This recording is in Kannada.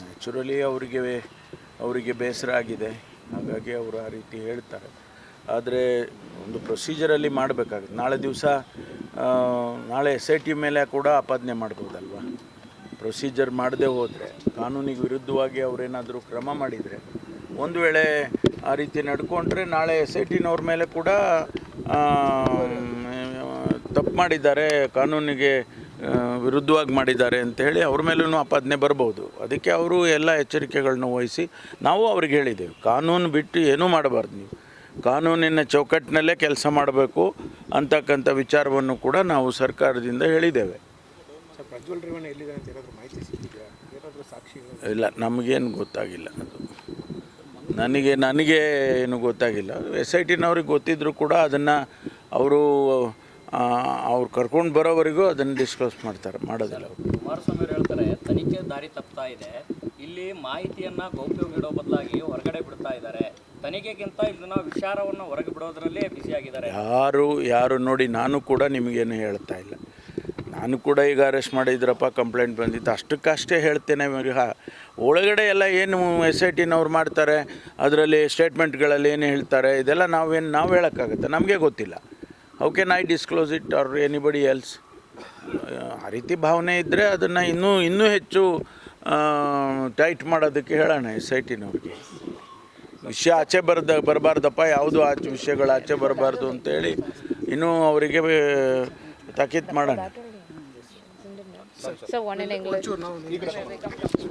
ನ್ಯಾಚುರಲಿ ಅವರಿಗೆ ಬೇಸರ ಆಗಿದೆ, ಹಾಗಾಗಿ ಅವರು ಆ ರೀತಿ ಹೇಳ್ತಾರೆ. ಆದರೆ ಒಂದು ಪ್ರೊಸೀಜರಲ್ಲಿ ಮಾಡಬೇಕಾಗುತ್ತೆ. ನಾಳೆ SIT ಮೇಲೆ ಕೂಡ ಆಪಾದನೆ ಮಾಡ್ಬೋದಲ್ವ. ಪ್ರೊಸೀಜರ್ ಮಾಡದೆ ಹೋದರೆ, ಕಾನೂನಿಗೆ ವಿರುದ್ಧವಾಗಿ ಅವರೇನಾದರೂ ಕ್ರಮ ಮಾಡಿದರೆ, ಒಂದು ವೇಳೆ ಆ ರೀತಿ ನಡ್ಕೊಂಡ್ರೆ ನಾಳೆ SITನವ್ರ ಮೇಲೆ ಕೂಡ ತಪ್ಪು ಮಾಡಿದ್ದಾರೆ, ಕಾನೂನಿಗೆ ವಿರುದ್ಧವಾಗಿ ಮಾಡಿದ್ದಾರೆ ಅಂಥೇಳಿ ಅವ್ರ ಮೇಲೂ ಆಪಾದನೆ ಬರ್ಬೋದು. ಅದಕ್ಕೆ ಅವರು ಎಲ್ಲ ಎಚ್ಚರಿಕೆಗಳನ್ನ ವಹಿಸಿ ನಾವು ಅವ್ರಿಗೆ ಹೇಳಿದ್ದೇವೆ, ಕಾನೂನು ಬಿಟ್ಟು ಏನೂ ಮಾಡಬಾರ್ದು, ನೀವು ಕಾನೂನಿನ ಚೌಕಟ್ಟಿನಲ್ಲೇ ಕೆಲಸ ಮಾಡಬೇಕು ಅಂತಕ್ಕಂಥ ವಿಚಾರವನ್ನು ಕೂಡ ನಾವು ಸರ್ಕಾರದಿಂದ ಹೇಳಿದ್ದೇವೆ. ಇಲ್ಲ, ನಮಗೇನು ಗೊತ್ತಾಗಿಲ್ಲ, ಅದು ನನಗೆ ಏನು ಗೊತ್ತಾಗಿಲ್ಲ. SITನವ್ರಿಗೆ ಗೊತ್ತಿದ್ದರೂ ಕೂಡ ಅದನ್ನು ಅವ್ರು ಕರ್ಕೊಂಡು ಬರೋವರೆಗೂ ಅದನ್ನು ಡಿಸ್ಕಸ್ ಮಾಡೋದಿಲ್ಲ ಅವರು. ಕುಮಾರಸ್ವಾಮಿ ಅವರು ಹೇಳ್ತಾರೆ, ತನಿಖೆ ದಾರಿ ತಪ್ತಾ ಇದೆ, ಇಲ್ಲಿ ಮಾಹಿತಿಯನ್ನು ಗೌಪ್ಯವಾಗಿಡೋ ಬದಲಾಗಿ ಹೊರಗಡೆ ಬಿಡ್ತಾ ಇದ್ದಾರೆ, ತನಿಖೆಗಿಂತ ಇದನ್ನ ವಿಚಾರವನ್ನು ಹೊರಗೆ ಬಿಡೋದ್ರಲ್ಲೇ ಬ್ಯುಸಿಯಾಗಿದ್ದಾರೆ. ಯಾರು ನೋಡಿ, ನಾನು ಕೂಡ ನಿಮಗೇನು ಹೇಳ್ತಾ ಇಲ್ಲ. ನಾನು ಕೂಡ ಈಗ ಅರೆಸ್ಟ್ ಮಾಡಿದ್ರಪ್ಪ, ಕಂಪ್ಲೇಂಟ್ ಬಂದಿತ್ತು, ಅಷ್ಟಕ್ಕಷ್ಟೇ ಹೇಳ್ತೇನೆ. ಒಳಗಡೆ ಎಲ್ಲ ಏನು SITನವ್ರು ಮಾಡ್ತಾರೆ, ಅದರಲ್ಲಿ ಸ್ಟೇಟ್ಮೆಂಟ್ಗಳಲ್ಲಿ ಏನು ಹೇಳ್ತಾರೆ, ಇದೆಲ್ಲ ನಾವು ಹೇಳೋಕ್ಕಾಗುತ್ತೆ, ನಮಗೆ ಗೊತ್ತಿಲ್ಲ. How can I disclose it R anybody else? ಆ ರೀತಿ ಭಾವನೆ ಇದ್ದರೆ ಅದನ್ನು ಇನ್ನೂ ಹೆಚ್ಚು ಟೈಟ್ ಮಾಡೋದಕ್ಕೆ ಹೇಳೋಣ SITನವ್ರಿಗೆ. ವಿಷಯ ಆಚೆ ಬರಬಾರ್ದಪ್ಪ, ಯಾವುದು ವಿಷಯಗಳು ಆಚೆ ಬರಬಾರ್ದು ಅಂತೇಳಿ ಇನ್ನೂ ಅವರಿಗೆ ತಾಕೀತು ಮಾಡೋಣ. So one in English.